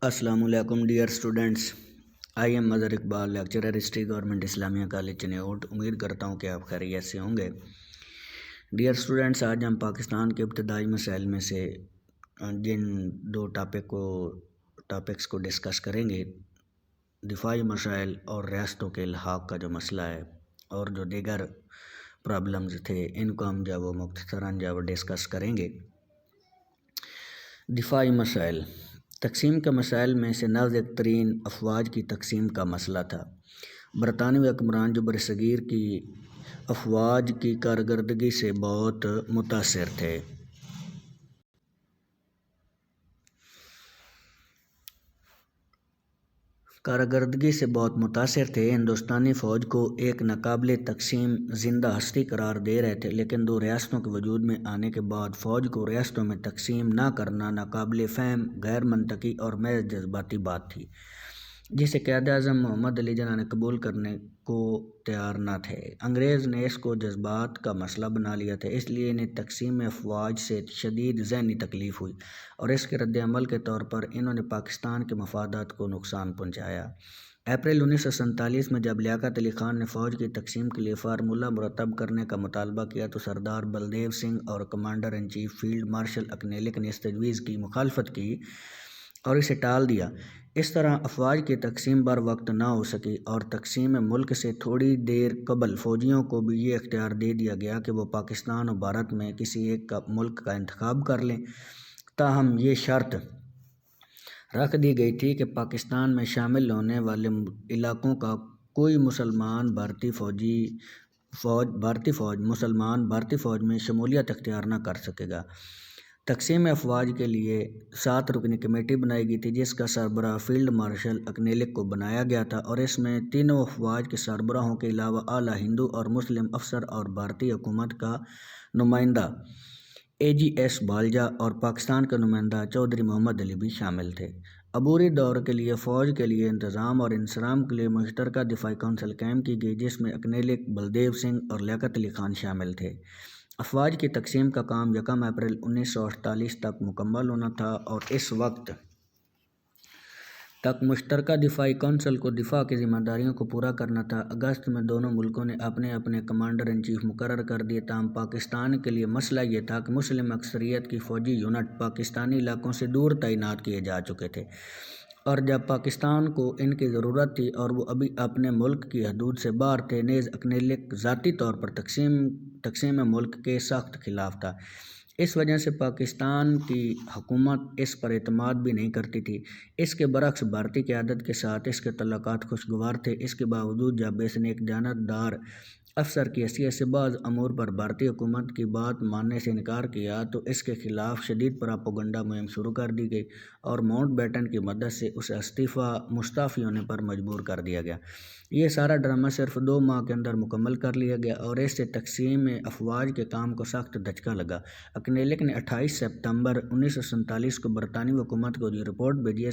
السلام علیکم dear students, I am Mazhar Iqbal, lecturer history, government Islamia college Chiniot. امید کرتا ہوں کہ آپ خیریت سے ہوں گے۔ ڈیئر اسٹوڈنٹس، آج ہم پاکستان کے ابتدائی مسائل میں سے جن دو ٹاپکس کو ڈسکس کریں گے، دفاعی مسائل اور ریاستوں کے الحاق کا جو مسئلہ ہے اور جو دیگر پرابلمز تھے، ان کو ہم مختصراً ڈسکس کریں گے۔ دفاعی مسائل، تقسیم کے مسائل میں سے نازک ترین افواج کی تقسیم کا مسئلہ تھا۔ برطانوی حکمران جو برصغیر کی افواج کی کارکردگی سے بہت متاثر تھے۔ ہندوستانی فوج کو ایک ناقابل تقسیم زندہ ہستی قرار دے رہے تھے، لیکن دو ریاستوں کے وجود میں آنے کے بعد فوج کو ریاستوں میں تقسیم نہ کرنا ناقابل فہم، غیر منطقی اور محض جذباتی بات تھی، جسے قائد اعظم محمد علی جناح نے قبول کرنے کو تیار نہ تھے۔ انگریز نے اس کو جذبات کا مسئلہ بنا لیا تھا، اس لیے انہیں تقسیم افواج سے شدید ذہنی تکلیف ہوئی اور اس کے رد عمل کے طور پر انہوں نے پاکستان کے مفادات کو نقصان پہنچایا۔ اپریل 1947 میں جب لیاقت علی خان نے فوج کی تقسیم کے لیے فارمولہ مرتب کرنے کا مطالبہ کیا تو سردار بلدیو سنگھ اور commander in chief field marshal Auchinleck نے اس تجویز کی مخالفت کی اور اسے ٹال دیا۔ اس طرح افواج کی تقسیم بر وقت نہ ہو سکی اور تقسیم ملک سے تھوڑی دیر قبل فوجیوں کو بھی یہ اختیار دے دیا گیا کہ وہ پاکستان اور بھارت میں کسی ایک ملک کا انتخاب کر لیں۔ تاہم یہ شرط رکھ دی گئی تھی کہ پاکستان میں شامل ہونے والے علاقوں کا کوئی مسلمان بھارتی فوج میں شمولیت اختیار نہ کر سکے گا۔ تقسیم افواج کے لیے 7 رکنی کمیٹی بنائی گئی تھی، جس کا سربراہ فیلڈ مارشل اکنیلک کو بنایا گیا تھا اور اس میں تینوں افواج کے سربراہوں کے علاوہ اعلیٰ ہندو اور مسلم افسر اور بھارتی حکومت کا نمائندہ AGS بالجا اور پاکستان کا نمائندہ چودھری محمد علی بھی شامل تھے۔ عبوری دور کے لیے فوج کے لیے انتظام اور انصرام کے لیے مشترکہ دفاعی کونسل قائم کی گئی، جس میں اکنیلک، بلدیو سنگھ اور لیاقت علی خان شامل تھے۔ افواج کی تقسیم کا کام 1 اپریل 1948 تک مکمل ہونا تھا اور اس وقت تک مشترکہ دفاعی کونسل کو دفاع کی ذمہ داریوں کو پورا کرنا تھا۔ اگست میں دونوں ملکوں نے اپنے اپنے کمانڈر ان چیف مقرر کر دیے، تاہم پاکستان کے لیے مسئلہ یہ تھا کہ مسلم اکثریت کی فوجی یونٹ پاکستانی علاقوں سے دور تعینات کیے جا چکے تھے اور جب پاکستان کو ان کی ضرورت تھی اور وہ ابھی اپنے ملک کی حدود سے باہر تھے۔ نیز اکنیلک ذاتی طور پر تقسیم ملک کے سخت خلاف تھا۔ اس وجہ سے پاکستان کی حکومت اس پر اعتماد بھی نہیں کرتی تھی۔ اس کے برعکس بھارتی قیادت کے ساتھ اس کے تعلقات خوشگوار تھے۔ اس کے باوجود جب اس نے ایک جانبدار افسر کی حیثیت سے بعض امور پر بھارتی حکومت کی بات ماننے سے انکار کیا تو اس کے خلاف شدید پراپیگنڈا مہم شروع کر دی گئی اور ماؤنٹ بیٹن کی مدد سے اسے مستعفی ہونے پر مجبور کر دیا گیا۔ یہ سارا ڈرامہ صرف 2 ماہ کے اندر مکمل کر لیا گیا اور اس سے تقسیم افواج کے کام کو سخت دھچکا لگا۔ اکنیلک نے 28 ستمبر 1947 کو برطانوی حکومت کو یہ رپورٹ بھیجی۔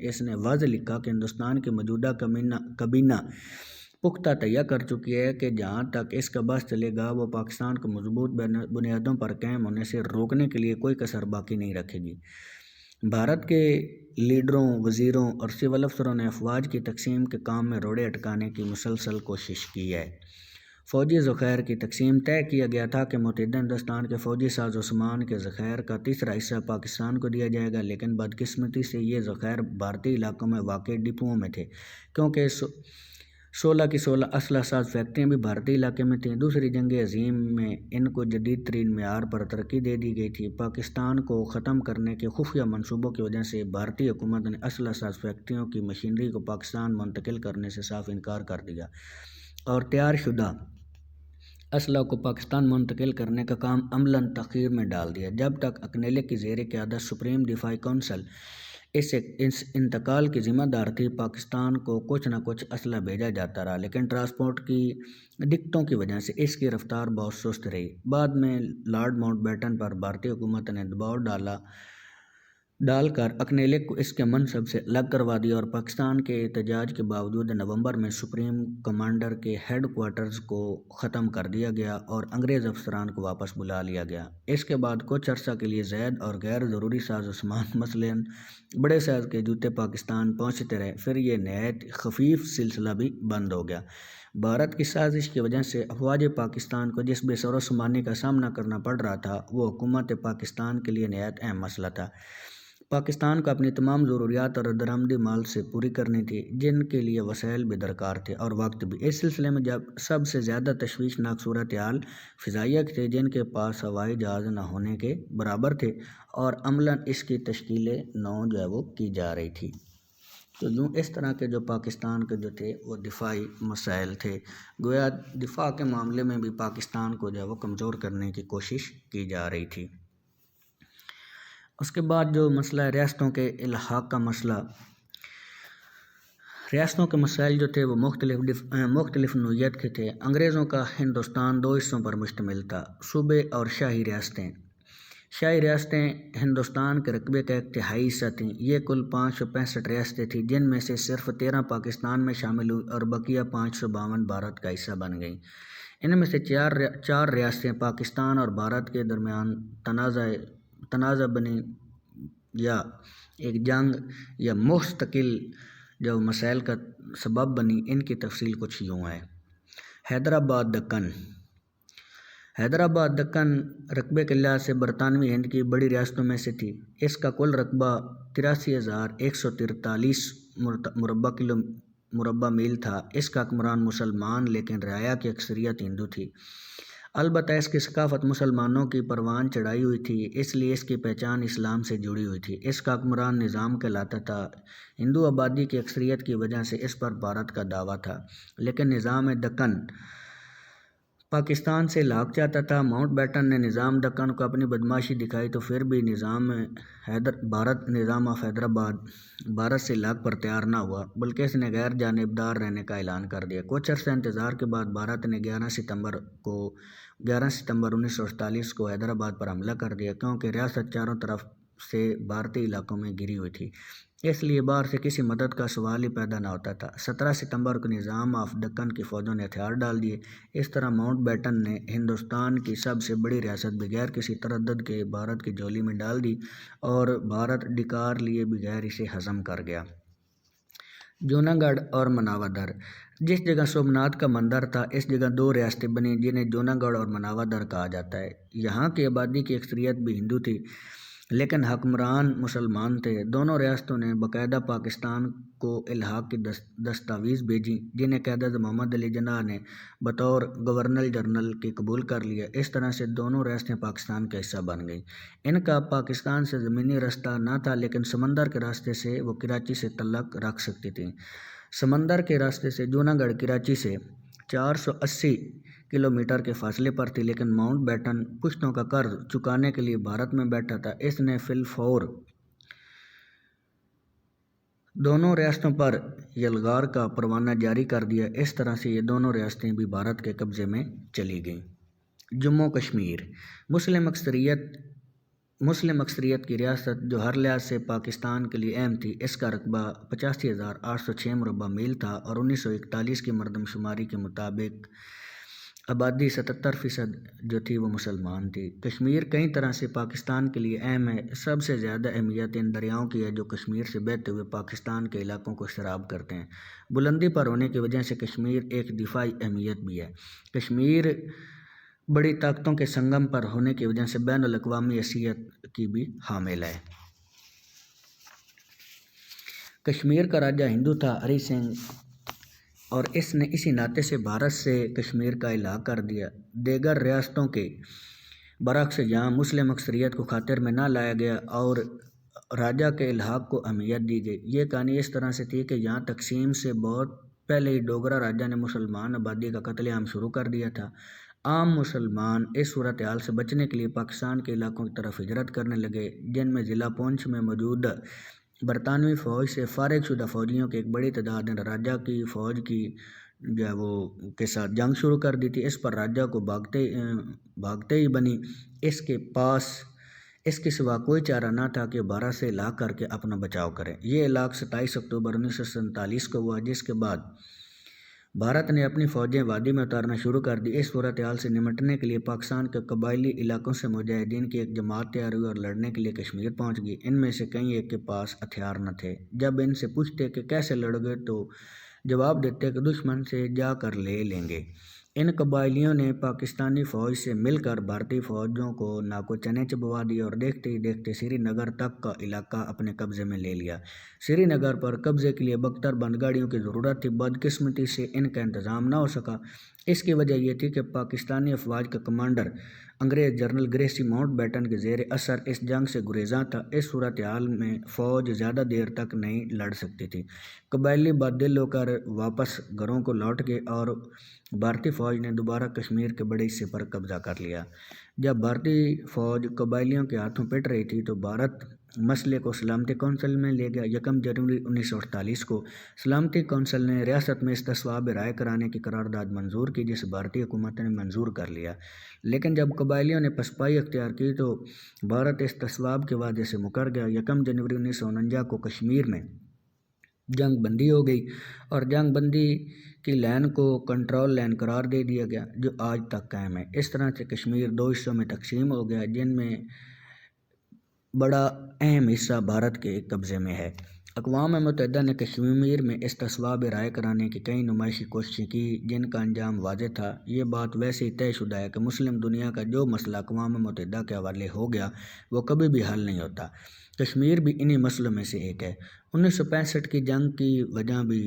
اس نے واضح لکھا کہ ہندوستان کی موجودہ کابینہ پختہ تہیہ کر چکی ہے کہ جہاں تک اس کا بس چلے گا وہ پاکستان کو مضبوط بنیادوں پر قائم ہونے سے روکنے کے لیے کوئی کسر باقی نہیں رکھے گی۔ بھارت کے لیڈروں، وزیروں اور سول افسروں نے افواج کی تقسیم کے کام میں روڑے اٹکانے کی مسلسل کوشش کی ہے۔ فوجی ذخائر کی تقسیم طے کیا گیا تھا کہ متحدہ ہندوستان کے فوجی ساز و سامان کے ذخائر کا تیسرا حصہ پاکستان کو دیا جائے گا، لیکن بدقسمتی سے یہ ذخائر بھارتی علاقوں میں واقع ڈپوؤں میں تھے، کیونکہ 16 کی 16 اسلحہ ساز فیکٹریاں بھی بھارتی علاقے میں تھیں۔ دوسری جنگ عظیم میں ان کو جدید ترین معیار پر ترقی دے دی گئی تھی۔ پاکستان کو ختم کرنے کے خفیہ منصوبوں کی وجہ سے بھارتی حکومت نے اسلحہ ساز فیکٹریوں کی مشینری کو پاکستان منتقل کرنے سے صاف انکار کر دیا اور تیار شدہ اسلحہ کو پاکستان منتقل کرنے کا کام عملاً تاخیر میں ڈال دیا۔ جب تک اکنیلک کی زیر قیادت سپریم دفاعی کونسل اس انتقال کی ذمہ دار تھی، پاکستان کو کچھ نہ کچھ اسلحہ بھیجا جاتا رہا، لیکن ٹرانسپورٹ کی دقتوں کی وجہ سے اس کی رفتار بہت سست رہی۔ بعد میں لارڈ ماؤنٹ بیٹن پر بھارتی حکومت نے دباؤ ڈالا ڈال کر اکنیلک کو اس کے منصب سے الگ کروا دیا اور پاکستان کے احتجاج کے باوجود نومبر میں سپریم کمانڈر کے ہیڈ کوارٹرز کو ختم کر دیا گیا اور انگریز افسران کو واپس بلا لیا گیا۔ اس کے بعد کچھ عرصہ کے لیے زائد اور غیر ضروری ساز و سامان مثلاً بڑے سائز کے جوتے پاکستان پہنچتے رہے، پھر یہ نہایت خفیف سلسلہ بھی بند ہو گیا۔ بھارت کی سازش کی وجہ سے افواج پاکستان کو جس بے سر و سامانی کا سامنا کرنا پڑ رہا تھا وہ حکومت پاکستان کے لیے نہایت اہم مسئلہ تھا۔ پاکستان کو اپنی تمام ضروریات اور درآمدی مال سے پوری کرنی تھی، جن کے لیے وسائل بھی درکار تھے اور وقت بھی۔ اس سلسلے میں جب سب سے زیادہ تشویشناک صورتحال فضائیہ کی تھی، جن کے پاس ہوائی جہاز نہ ہونے کے برابر تھے اور عملاً اس کی تشکیل نو وہ کی جا رہی تھی۔ تو یوں اس طرح کے جو پاکستان کے جو تھے وہ دفاعی مسائل تھے، گویا دفاع کے معاملے میں بھی پاکستان کو وہ کمزور کرنے کی کوشش کی جا رہی تھی۔ اس کے بعد جو مسئلہ ہے ریاستوں کے الحاق کا مسئلہ، ریاستوں کے مسائل جو تھے وہ مختلف نوعیت کے تھے۔ انگریزوں کا ہندوستان دو حصوں پر مشتمل تھا، صوبے اور شاہی ریاستیں۔ شاہی ریاستیں ہندوستان کے رقبے کا ایک تہائی حصہ تھیں۔ یہ کل 565 ریاستیں تھیں، جن میں سے صرف 13 پاکستان میں شامل ہوئی اور بقیہ 552 بھارت کا حصہ بن گئیں۔ ان میں سے چار ریاستیں پاکستان اور بھارت کے درمیان تنازع بنی یا ایک جنگ یا مستقل جو مسائل کا سبب بنی۔ ان کی تفصیل کچھ یوں ہے۔ حیدرآباد دکن رقبے کے لحاظ سے برطانوی ہند کی بڑی ریاستوں میں سے تھی۔ اس کا کل رقبہ 83,143 مربع میل تھا۔ اس کا حکمران مسلمان لیکن رعایا کی اکثریت ہندو تھی۔ البتہ اس کی ثقافت مسلمانوں کی پروان چڑھائی ہوئی تھی، اس لیے اس کی پہچان اسلام سے جڑی ہوئی تھی۔ اس کا حکمران نظام کہلاتا تھا۔ ہندو آبادی کی اکثریت کی وجہ سے اس پر بھارت کا دعویٰ تھا، لیکن نظام دکن پاکستان سے الحاق چاہتا تھا۔ ماؤنٹ بیٹن نے نظام دکن کو اپنی بدمعاشی دکھائی تو پھر بھی نظام آف حیدرآباد بھارت سے الحاق پر تیار نہ ہوا، بلکہ اس نے غیر جانبدار رہنے کا اعلان کر دیا۔ کچھ عرصہ انتظار کے بعد بھارت نے 11 ستمبر 1948 کو حیدرآباد پر حملہ کر دیا، کیونکہ ریاست چاروں طرف سے بھارتی علاقوں میں گھری ہوئی تھی، اس لیے باہر سے کسی مدد کا سوال ہی پیدا نہ ہوتا تھا۔ 17 ستمبر کو نظام آف دکن کی فوجوں نے ہتھیار ڈال دیے۔ اس طرح ماؤنٹ بیٹن نے ہندوستان کی سب سے بڑی ریاست بغیر کسی تردد کے بھارت کی جولی میں ڈال دی اور بھارت ڈکار لیے بغیر اسے ہضم کر گیا۔ جوناگڑھ اور مناودر، جس جگہ سومناتھ کا مندر تھا اس جگہ دو ریاستیں بنیں جنہیں جوناگڑھ اور مناودر کہا جاتا ہے۔ یہاں کی آبادی کی اکثریت بھی ہندو تھی، لیکن حکمران مسلمان تھے۔ دونوں ریاستوں نے باقاعدہ پاکستان کو الحاق کی دستاویز بھیجی، جنہیں قائد محمد علی جناح نے بطور گورنر جنرل کے قبول کر لیا۔ اس طرح سے دونوں ریاستیں پاکستان کا حصہ بن گئیں۔ ان کا پاکستان سے زمینی رستہ نہ تھا، لیکن سمندر کے راستے سے وہ کراچی سے تعلق رکھ سکتی تھیں۔ سمندر کے راستے سے جوناگڑھ کراچی سے 480 کلومیٹر کے فاصلے پر تھی، لیکن ماؤنٹ بیٹن پشتوں کا قرض چکانے کے لیے بھارت میں بیٹھا تھا۔ اس نے فی الفور دونوں ریاستوں پر یلغار کا پروانہ جاری کر دیا۔ اس طرح سے یہ دونوں ریاستیں بھی بھارت کے قبضے میں چلی گئیں۔ جموں کشمیر مسلم اکثریت کی ریاست جو ہر لحاظ سے پاکستان کے لیے اہم تھی۔ اس کا رقبہ 85,806 مربع میل تھا اور 1941 کی مردم شماری کے مطابق آبادی 77% جو تھی وہ مسلمان تھی۔ کشمیر کئی طرح سے پاکستان کے لیے اہم ہے۔ سب سے زیادہ اہمیت ان دریاؤں کی ہے جو کشمیر سے بہتے ہوئے پاکستان کے علاقوں کو سیراب کرتے ہیں۔ بلندی پر ہونے کی وجہ سے کشمیر ایک دفاعی اہمیت بھی ہے۔ کشمیر بڑی طاقتوں کے سنگم پر ہونے کی وجہ سے بین الاقوامی حیثیت کی بھی حامل ہے۔ کشمیر کا راجہ ہندو تھا، ہری سنگھ، اور اس نے اسی ناطے سے بھارت سے کشمیر کا الحاق کر دیا۔ دیگر ریاستوں کے برعکس یہاں مسلم اکثریت کو خاطر میں نہ لایا گیا اور راجہ کے الحاق کو اہمیت دی گئی۔ یہ کہانی اس طرح سے تھی کہ یہاں تقسیم سے بہت پہلے ہی ڈوگرا راجہ نے مسلمان آبادی کا قتل عام شروع کر دیا تھا۔ عام مسلمان اس صورتحال سے بچنے کے لیے پاکستان کے علاقوں کی طرف ہجرت کرنے لگے، جن میں ضلع پونچھ میں موجود برطانوی فوج سے فارغ شدہ فوجیوں کی ایک بڑی تعداد نے راجہ کی فوج کے ساتھ جنگ شروع کر دی تھی۔ اس پر راجہ کو بھاگتے ہی بنی۔ اس کے پاس اس کے سوا کوئی چارہ نہ تھا کہ بھارت سے علاق کر کے اپنا بچاؤ کرے۔ یہ علاق 27 اکتوبر 1947 کو ہوا، جس کے بعد بھارت نے اپنی فوجیں وادی میں اتارنا شروع کر دی۔ اس صورتحال سے نمٹنے کے لیے پاکستان کے قبائلی علاقوں سے مجاہدین کی ایک جماعت تیار ہوئی اور لڑنے کے لیے کشمیر پہنچ گئی۔ ان میں سے کئی ایک کے پاس ہتھیار نہ تھے۔ جب ان سے پوچھتے کہ کیسے لڑ گئے تو جواب دیتے کہ دشمن سے جا کر لے لیں گے۔ ان قبائلیوں نے پاکستانی فوج سے مل کر بھارتی فوجوں کو ناکو چنے چبوا دیے اور دیکھتے ہی دیکھتے سری نگر تک کا علاقہ اپنے قبضے میں لے لیا۔ سری نگر پر قبضے کے لیے بختر بند گاڑیوں کی ضرورت تھی۔ بدقسمتی سے ان کا انتظام نہ ہو سکا۔ اس کی وجہ یہ تھی کہ پاکستانی افواج کا کمانڈر انگریز جنرل گریسی ماؤنٹ بیٹن کے زیر اثر اس جنگ سے گریزاں تھا۔ اس صورتحال میں فوج زیادہ دیر تک نہیں لڑ سکتی تھی۔ قبائلی بد دل ہو کر واپس گھروں کو لوٹ گئے اور بھارتی فوج نے دوبارہ کشمیر کے بڑے حصے پر قبضہ کر لیا۔ جب بھارتی فوج قبائلیوں کے ہاتھوں پٹ رہی تھی تو بھارت مسئلے کو سلامتی کونسل میں لے گیا۔ 1 جنوری 1948 کو سلامتی کونسل نے ریاست میں استصواب رائے کرانے کی قرارداد منظور کی، جسے بھارتی حکومت نے منظور کر لیا۔ لیکن جب قبائلیوں نے پسپائی اختیار کی تو بھارت استصواب کے وعدے سے مکر گیا۔ 1 جنوری 1949 کو کشمیر میں جنگ بندی ہو گئی اور جنگ بندی کی لائن کو کنٹرول لائن قرار دے دیا گیا، جو آج تک قائم ہے۔ اس طرح سے کشمیر 2 حصوں میں تقسیم ہو گیا، جن میں بڑا اہم حصہ بھارت کے قبضے میں ہے۔ اقوام متحدہ نے کشمیر میں استصواب رائے کرانے کی کئی نمائشی کوششیں کی، جن کا انجام واضح تھا۔ یہ بات ویسے ہی طے شدہ ہے کہ مسلم دنیا کا جو مسئلہ اقوام متحدہ کے حوالے ہو گیا وہ کبھی بھی حل نہیں ہوتا۔ کشمیر بھی انہی مسئلوں میں سے ایک ہے۔ 1965 کی جنگ کی وجہ بھی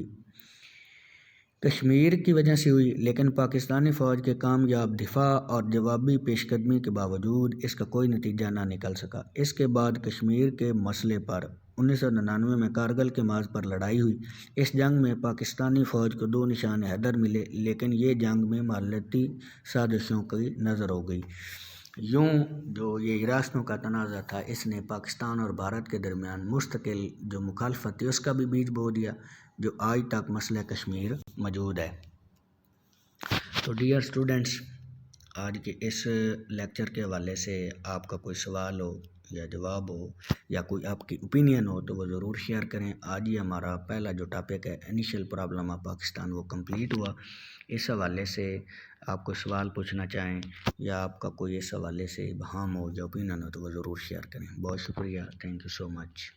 کشمیر کی وجہ سے ہوئی، لیکن پاکستانی فوج کے کامیاب دفاع اور جوابی پیش قدمی کے باوجود اس کا کوئی نتیجہ نہ نکل سکا۔ اس کے بعد کشمیر کے مسئلے پر 1999 میں کارگل کے مرز پر لڑائی ہوئی۔ اس جنگ میں پاکستانی فوج کو 2 نشان حیدر ملے، لیکن یہ جنگ میں مالیاتی سازشوں کی نظر ہو گئی۔ یوں جو یہ ریاستوں کا تنازع تھا، اس نے پاکستان اور بھارت کے درمیان مستقل جو مخالفت تھی اس کا بھی بیج بو دیا، جو آج تک مسئلہ کشمیر موجود ہے۔ تو ڈیئر اسٹوڈنٹس، آج کے اس لیکچر کے حوالے سے آپ کا کوئی سوال ہو یا جواب ہو یا کوئی آپ کی اوپینین ہو تو وہ ضرور شیئر کریں۔ آج ہی ہمارا پہلا جو ٹاپک ہے انیشیل پرابلم آف پاکستان وہ کمپلیٹ ہوا۔ اس حوالے سے آپ کوئی سوال پوچھنا چاہیں یا آپ کا کوئی اس حوالے سے ابہام ہو یا اوپینین ہو تو وہ ضرور شیئر کریں۔ بہت شکریہ، تھینک یو سو مچ۔